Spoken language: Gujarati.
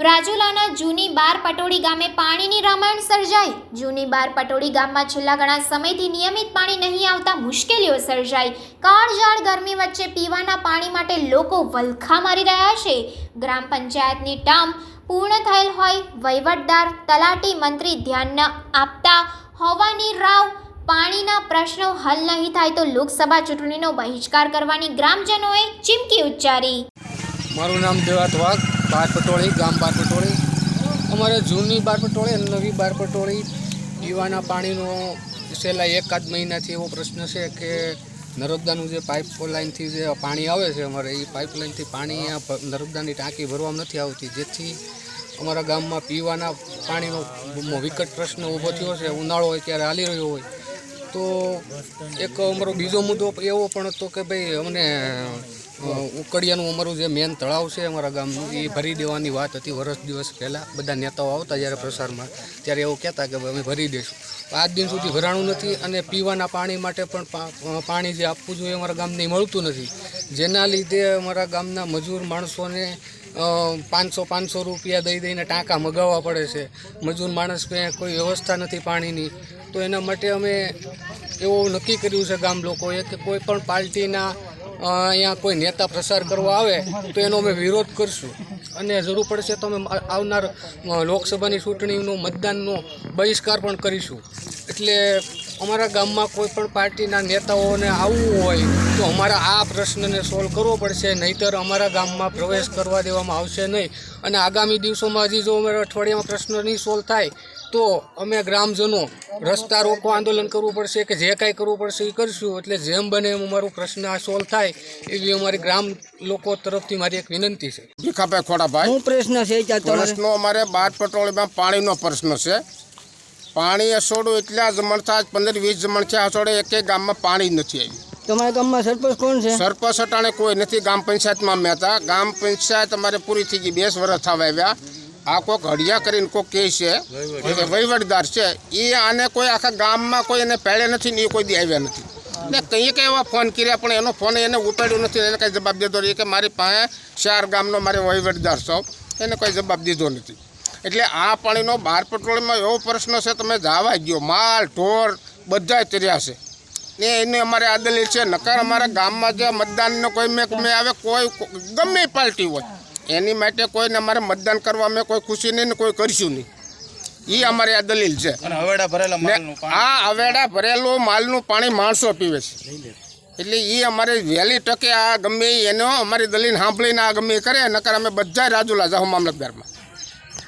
રાજુલાના જૂની બાર પટોળી ગામે પાણીની રામાયણ સર્જાઈ। જૂની બાર પટોળી ગામમાં છેલ્લા ઘણા સમયથી નિયમિત પાણી નહીં આવતા મુશ્કેલીઓ સર્જાઈ। કાળઝાળ ગરમી વચ્ચે પીવાના પાણી માટે લોકો વલખા મારી રહ્યા છે। ગ્રામ પંચાયતની ટર્મ પૂર્ણ થયેલ હોય, વહીવટદાર, તલાટી, મંત્રી ધ્યાન ન આપતા હોવાની રાવ, પાણીના પ્રશ્નો હલ નહીં થાય તો લોકસભા ચૂંટણીનો બહિષ્કાર કરવાની ગ્રામજનોએ ચીમકી ઉચ્ચારી। મારું નામ દેવાત વાઘ, બાર પટોળી, ગામ બાર પટોળી। અમારે જૂની બાર પટોળી અને નવી બાર પટોળી પીવાના પાણીનો છેલ્લા એકાદ મહિનાથી એવો પ્રશ્ન છે કે નર્મદાનું જે પાઇપલાઇનથી જે પાણી આવે છે અમારે એ પાઇપલાઇનથી પાણી નર્મદાની ટાંકી ભરવામાં નથી આવતી, જેથી અમારા ગામમાં પીવાના પાણીનો વિકટ પ્રશ્ન ઊભો થયો છે। ઉનાળો હોય ત્યારે હાલી રહ્યો હોય તો એક અમારો બીજો મુદ્દો એવો પણ હતો કે ભાઈ અમને ઉકળિયાનું અમારું જે મેન તળાવ છે અમારા ગામનું એ ભરી દેવાની વાત હતી વર્ષ દિવસ પહેલાં। બધા નેતાઓ આવતા જ્યારે પ્રસારમાં ત્યારે એવું કહેતા કે અમે ભરી દઈશું, આજ દિન સુધી ભરાણું નથી અને પીવાના પાણી માટે પણ પાણી જે આપવું જોઈએ અમારા ગામને મળતું નથી, જેના લીધે અમારા ગામના મજૂર માણસોને 500 રૂપિયા દઈને ટાંકા મગાવવા પડે છે। મજૂર માણસ પાસે કોઈ વ્યવસ્થા નથી પાણીની, તો એના માટે અમે એવું નક્કી કર્યું છે ગામ લોકોએ કે કોઈ પણ પાર્ટીના અહીંયા કોઈ નેતા પ્રસાર કરવા આવે તો એનો અમે વિરોધ કરશું અને જરૂર પડશે તો અમે આવનાર લોકસભાની ચૂંટણીનો મતદાનનો બહિષ્કાર પણ કરીશું। એટલે અમારા ગામમાં કોઈ પણ પાર્ટીના નેતાઓને આવવું હોય તો અમારા આ પ્રશ્નને સોલ્વ કરવો પડશે, નહીંતર અમારા ગામમાં પ્રવેશ કરવા દેવામાં આવશે નહીં। અને આગામી દિવસોમાં હજી જો અમારા અઠવાડિયામાં પ્રશ્ન નહીં સોલ્વ થાય તો અમે ગ્રામજનો રસ્તા રોકો આંદોલન કરવું પડશે કે જે કાંઈ કરવું પડશે એ કરીશું। એટલે જેમ બને એમ અમારું પ્રશ્ન આ સોલ્વ થાય એવી અમારી ગ્રામ લોકો તરફથી મારી એક વિનંતી છે। ભીખાભાઈ ખોડાભાઈ, શું પ્રશ્ન છે? પ્રશ્નો અમારે બાર પટોળીમાં પાણીનો પ્રશ્ન છે। પાણી અસોડું એટલા જમણ થાય 15-20 જમણ છે, અસોડે એકે ગામમાં પાણી નથી આવ્યું। તમારા ગામમાં સરપંચ કોણ છે? સરપંચ અટાણે કોઈ નથી, ગામ પંચાયતમાં મેં હતા। ગામ પંચાયત અમારે પૂરી થઈ ગઈ, 20 વર્ષ થવા આવ્યા। આ કોઈક હડિયા કરીને કોઈ કહે છે વહીવટદાર છે, એ આને કોઈ આખા ગામમાં કોઈ એને પહેલે નથી ને એ કોઈ દી આવ્યા નથી ને કંઈ કંઈ એવા ફોન કર્યા પણ એનો ફોન એને ઉપાડ્યો નથી, એને કંઈ જવાબ દીધો નથી કે મારી પાસે 4 ગામનો મારે વહીવટદાર છો, એને કોઈ જવાબ દીધો નથી। એટલે આ પાણીનો બાર પટોળીમાં એવો પ્રશ્ન છે, તમે જવા ગયો માલ ઢોર બધા તર્યા છે ને એને અમારે આ દલીલ છે। નકર અમારા ગામમાં જે મતદાનનો કોઈ મેં આવે કોઈ ગમે પાર્ટી હોય એની માટે કોઈને અમારે મતદાન કરવા અમે કોઈ ખુશી નહીં ને કોઈ કરીશું નહીં, એ અમારી આ દલીલ છે। આ અવેડા ભરેલું માલનું પાણી માણસો પીવે છે, એટલે એ અમારે વહેલી તકે આ ગમે એનો અમારી દલીલ સાંભળીને આ ગમે કરે, નકર અમે બધા રાજુલા જાઉં મામલતદારમાં।